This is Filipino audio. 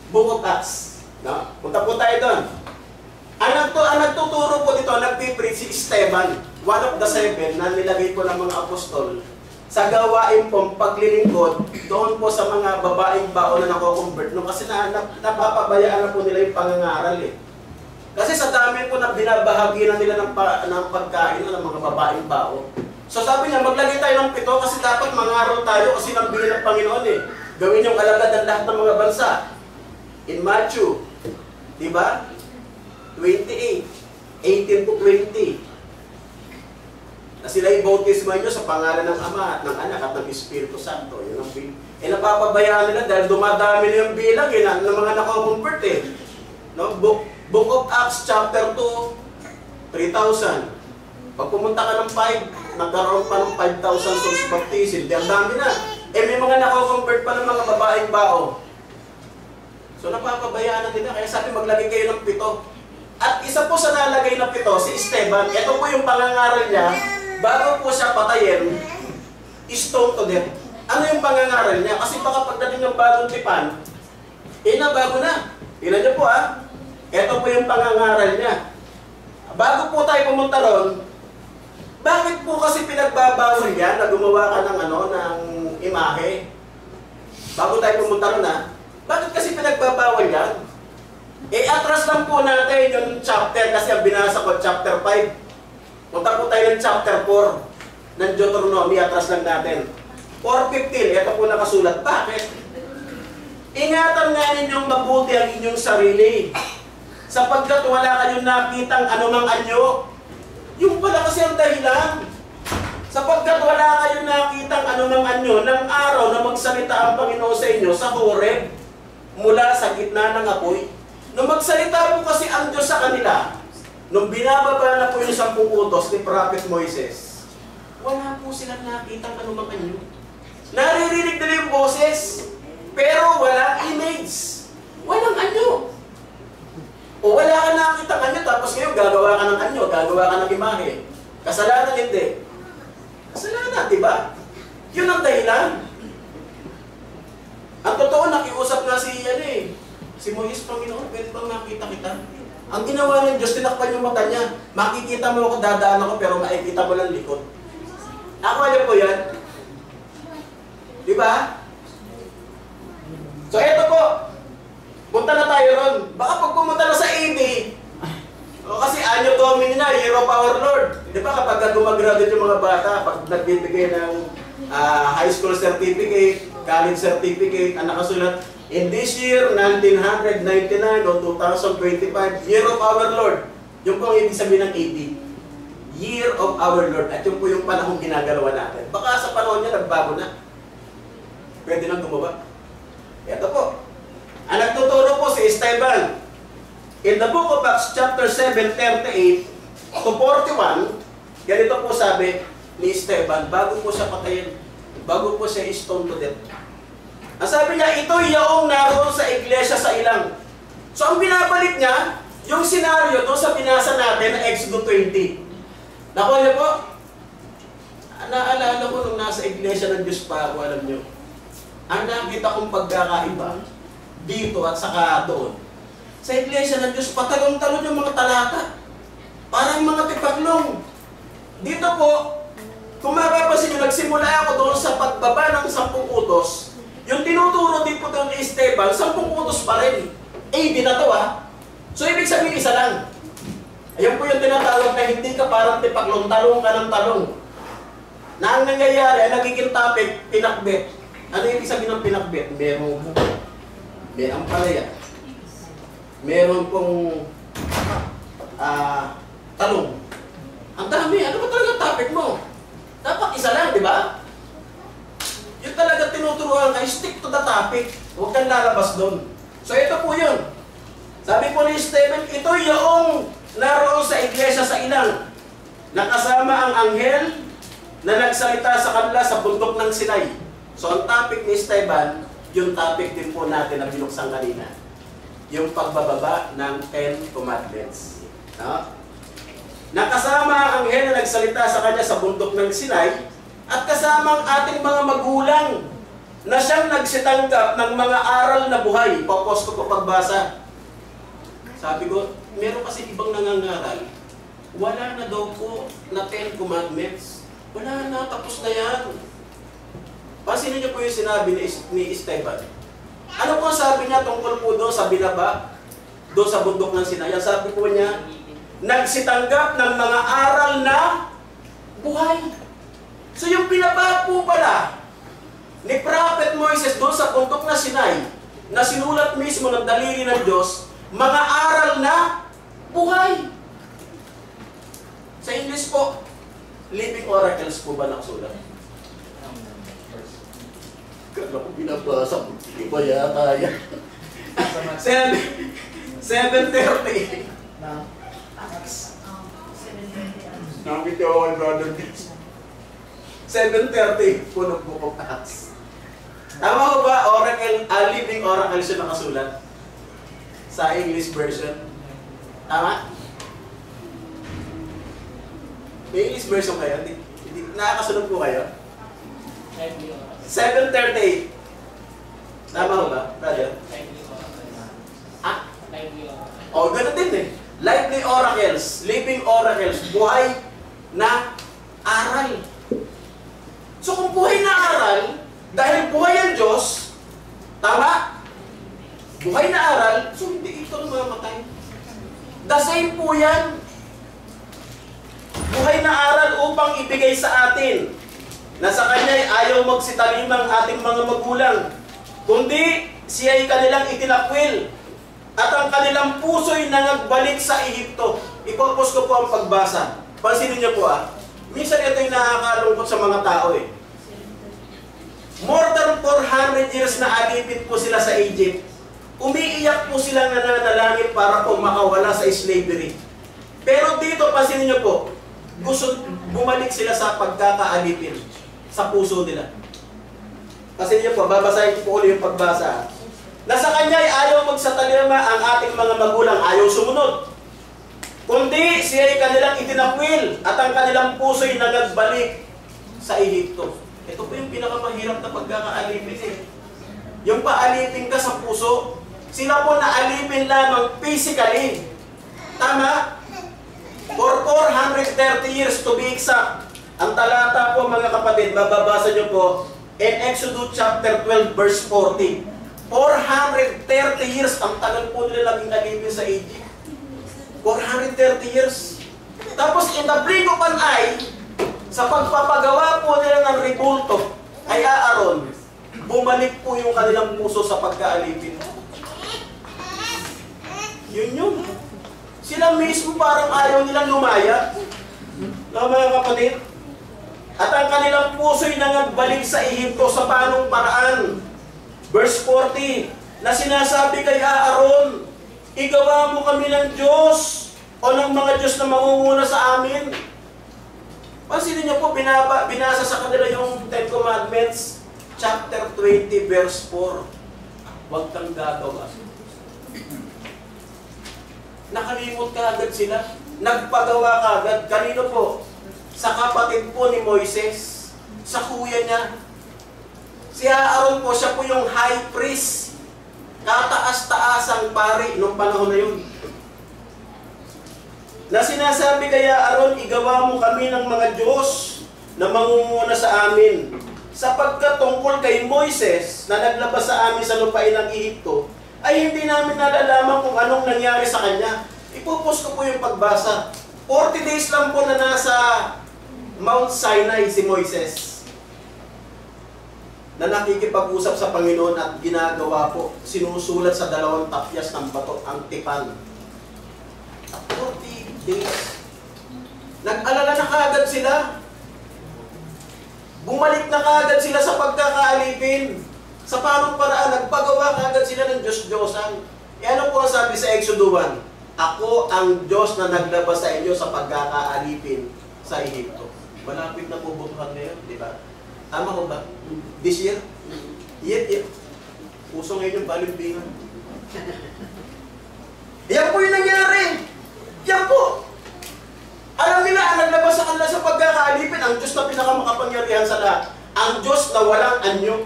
Book of Acts. No? Punta po tayo doon. Ang nagtuturo po dito, nagpipreach si Esteban, one of the 7 na nilagay po ng mga apostol sa gawain pong paglilingkod doon po sa mga babaeng baon na nako-convert. No? Kasi napapabayaan na po nila yung pangangaral eh. Kasi sa dami po na binabahagi na nila ng pagkain ng mga babaeng baon. So sabi niya, maglagay tayo ng 7 kasi dapat mangaral tayo kasi nabili ng Panginoon eh. Gawin yung alagad ng lahat ng mga bansa. In Matthew, di ba? 28, 18 to 20. Na sila i-bautismo nyo sa pangalan ng Ama at ng Anak at ng Espiritu Santo. Yun ang napapabayaan nila dahil dumadami na yung bilang eh, ng mga nakakonvert eh. No? Book of Acts chapter 2, 3,000. Pag pumunta ka ng 5, nagkaroon pa ng 5,000 souls baptism. Di ang dami na. Eh may mga nakakonvert pa ng mga babaeng bao. So napapabayaan na nila. Kaya sabi maglagay kayo ng 7. At isa po sa nalagay na 7, si Esteban. Ito po yung pangangaral niya. Bago po siya patayin, stone to death. Ano yung pangangaral niya? Kasi baka pagdating ng bagong tipan, bago na. Tingnan niyo po ha. Ito po yung pangangaral niya. Bago po tayo pumunta ron, bakit po kasi pinagbabawal yan na gumawa ka ng ng imahe? Bago tayo pumunta ron ha, bakit kasi pinagbabawal yan? Atras lang po natin yung chapter kasi ang binasa ko, chapter 5. Punta po tayo ng chapter 4 ng Deuteronomy, atras lang natin. 4:15, ito po nakasulat. Bakit? Ingatan nga ninyong mabuti ang inyong sarili, sapagkat wala kayong nakitang anumang anyo. Yung pala kasi ang dahilan. Sapagkat wala kayong nakitang anumang anyo ng araw na magsalita ang Panginoon sa inyo sa Horeb, mula sa gitna ng apoy. Nung magsalita po kasi ang Diyos sa kanila, nung binababa na po yung 10 utos ni Prophet Moises, wala po silang nakitang anumang anyo. Naririnig nila yung boses, pero walang image. Walang anyo. O wala ka nakitang anyo, tapos ngayon gagawa ka ng anyo, gagawa ka ng imahe. Kasalanan hindi. Kasalanan, di ba? Yun ang dahilan. Ang totoo, nakiusap nga si Moises, Panginoon, pwede bang makita kita? Ang ginawa ng Diyos, tinakpan yung mata niya. Makikita mo ako, dadaan ako, pero makikita mo lang likod. Nakuha niyo po yan? Di ba? So, eto po. Punta na tayo ron. Baka pag pumunta na sa AD, kasi Anyo Domini na, Year of Our Lord. Di ba kapag gumagraduate yung mga bata, pag nagbibigay ng high school certificate, college certificate, ang nakasulat, in this year, 1999 o 2025, Year of Our Lord. Yung po ang ibig sabihin ng AD. Year of Our Lord. At yung po yung panahong ginagalawa natin. Baka sa panahon niya, nagbago na. Pwede nang gumawa. Ito po. Ang nagtuturo po si Esteban. In the book of Acts, chapter 7, 38 to 41, ganito po sabi ni Esteban, bago po siya patayin, bago po siya stone to death. Ang sabi niya, ito yaong naroon sa iglesia sa ilang. So ang binabalik niya, yung senaryo doon sa binasa natin na Exodus 20. Nakuha niyo po? Naalala ko nung nasa iglesia ng Diyos pa ako, alam niyo. Ang nakita kong pagkakaiba dito at saka doon. Sa iglesia ng Diyos, patalong-talon yung mga talata. Parang mga tipaglong. Dito po, kung mapapansin nyo, nagsimula ako doon sa pagbaba ng 10 utos. Yung tinuturo din po doon ni Esteban, 10 utos pa rin. Di na to ha. So ibig sabihin isa lang. Ayun po yung tinatawag na hindi ka parang tipaglong, talong ka ng talong. Na ang nangyayari, nagiging topic, pinakbet. Ano yung ibig sabihin ng pinakbet? May ampalaya. Meron pong talong. Ang dami. Ano ba talaga topic mo? Dapat isa lang, di ba? Yung talaga tinuturuan ka, stick to the topic. Huwag kang lalabas doon. So ito po yun. Sabi po ni Stephen, ito yung naroon sa iglesia sa ilang. Nakasama ang anghel na nagsalita sa kanila sa bundok ng Sinai. So ang topic ni Esteban, yung topic din po natin na binuksan kanina. Yung pagbababa ng 10 Commandments. No? Nakasama ang anghel na nagsalita sa kanya sa bundok ng Sinai at kasama ang ating mga magulang na siyang nagsitanggap ng mga aral na buhay. Papos ko po pagbasa. Sabi ko, meron kasi ibang nangangaral. Wala na daw po na 10 commandments. Wala na, tapos na yan. Pansinin niyo po yung sinabi ni Esteban. Ano po sabi niya tungkol po doon sa binaba? Doon sa bundok ng Sinai. Sabi po niya, nagsitanggap ng mga aral na buhay. So yung binaba po pala ni Prophet Moises doon sa bundok ng Sinai, na sinulat mismo ng daliri ng Diyos, mga aral na buhay. Sa English po, living oracles po ba nakasulat? Kala ko binabasa mo, iba yata yan. 7:30. Nakita ako kay Brother Dix. 7:30, puno Book of Acts. Tama ko ba, oracle, living oracle siya nakasulat? Sa English version. Tama? May English version kayo? Nakakasunod po kayo? 7:30. Tama ko ba, brother? O, ganun din eh. Lively oracles, living oracles, buhay na aral. So kung buhay na aral, dahil buhay ang Diyos, tama? Buhay na aral, so hindi ito mamatay. The same po yan. Buhay na aral upang ibigay sa atin na sa Kanya'y ayaw magsitalim ng ating mga magulang, kundi siya'y kanilang itinakwil at ang kanilang puso'y nangagbalik sa Ehipto. Ipopos ko po ang pagbasa. Pansinin niyo po minsan ito'y nakakalungkot sa mga tao eh. More than 400 years na alipin po sila sa Egypt. Umiiyak po silang nananalangin para po makawala sa slavery. Pero dito, pansinin niyo po, gusto bumalik sila sa pagkakaalipin sa puso nila. Pansinin niyo po, babasahin ko po ulit yung pagbasa. Na sa Kanya'y ayaw magsatalima ang ating mga magulang, ayaw sumunod. Kundi siya'y kanilang itinakwil at ang kanilang puso'y nagagbalik sa Ehipto. Ito po yung pinakamahirap na pagkakaalipin eh. Yung paalipin ka sa puso, sila po naalipin lamang physically. Tama? For 430 years to be exact. Ang talata po mga kapatid, mababasa nyo po in Exodus chapter 12 verse 40. 430 years ang tagal po nila naging alipin sa Egypt. 430 years. Tapos in the blink of an eye, sa pagpapagawa po nila ng rebulto ay Aaron, bumalik po yung kanilang puso sa pagkaalipin. Yun. Sila mismo parang ayaw nilang lumaya. No, mga kapatid? At ang kanilang puso'y nangagbalik sa Ehipto sa panong paraan. Verse 40, na sinasabi kay Aaron, igawa mo kami ng Diyos o ng mga Diyos na mangunguna sa amin. Pansinin niyo po, binasa sa kanila yung 10 Commandments, chapter 20, verse 4. Huwag kang gagawa. Nakalimot ka agad sila. Nagpagawa ka agad. Kanino po? Sa kapatid po ni Moises. Sa kuya niya. Si Aaron po, siya po yung high priest. Kataas-taasang pari nung panahon na yun. Na sinasabi kaya Aaron, igawa mo kami ng mga Diyos na mangunguna sa amin. Sapagkat tungkol kay Moises na naglabas sa amin sa lupain ng Ehipto, ay hindi namin nalalaman kung anong nangyari sa kanya. Ipupos ko po yung pagbasa. 40 days lang po na nasa Mount Sinai si Moises, na nakikipag-usap sa Panginoon at ginagawa po, sinusulat sa 2 tapyas ng bato ang tipan. 40 days. Nag-alala na kaagad sila. Bumalik na kaagad sila sa pagkakaalipin. Sa parang paraan, nagpagawa kaagad sila ng Diyos-Diyosan. E ano po ang sabi sa Exodus 1? Ako ang Diyos na naglabas sa inyo sa pagkakaalipin sa Ehipto. Malapit na pubutuhan ngayon, di ba? Tama ko ba? This year? Yet. Puso ngayon yung balimbingan. Yan po yung nangyari. Yan po. Alam nila, ang naglabas sa kanila sa pagkakaalipin, ang Diyos na pinakamakapangyarihan sa lahat. Ang Diyos na walang anyo.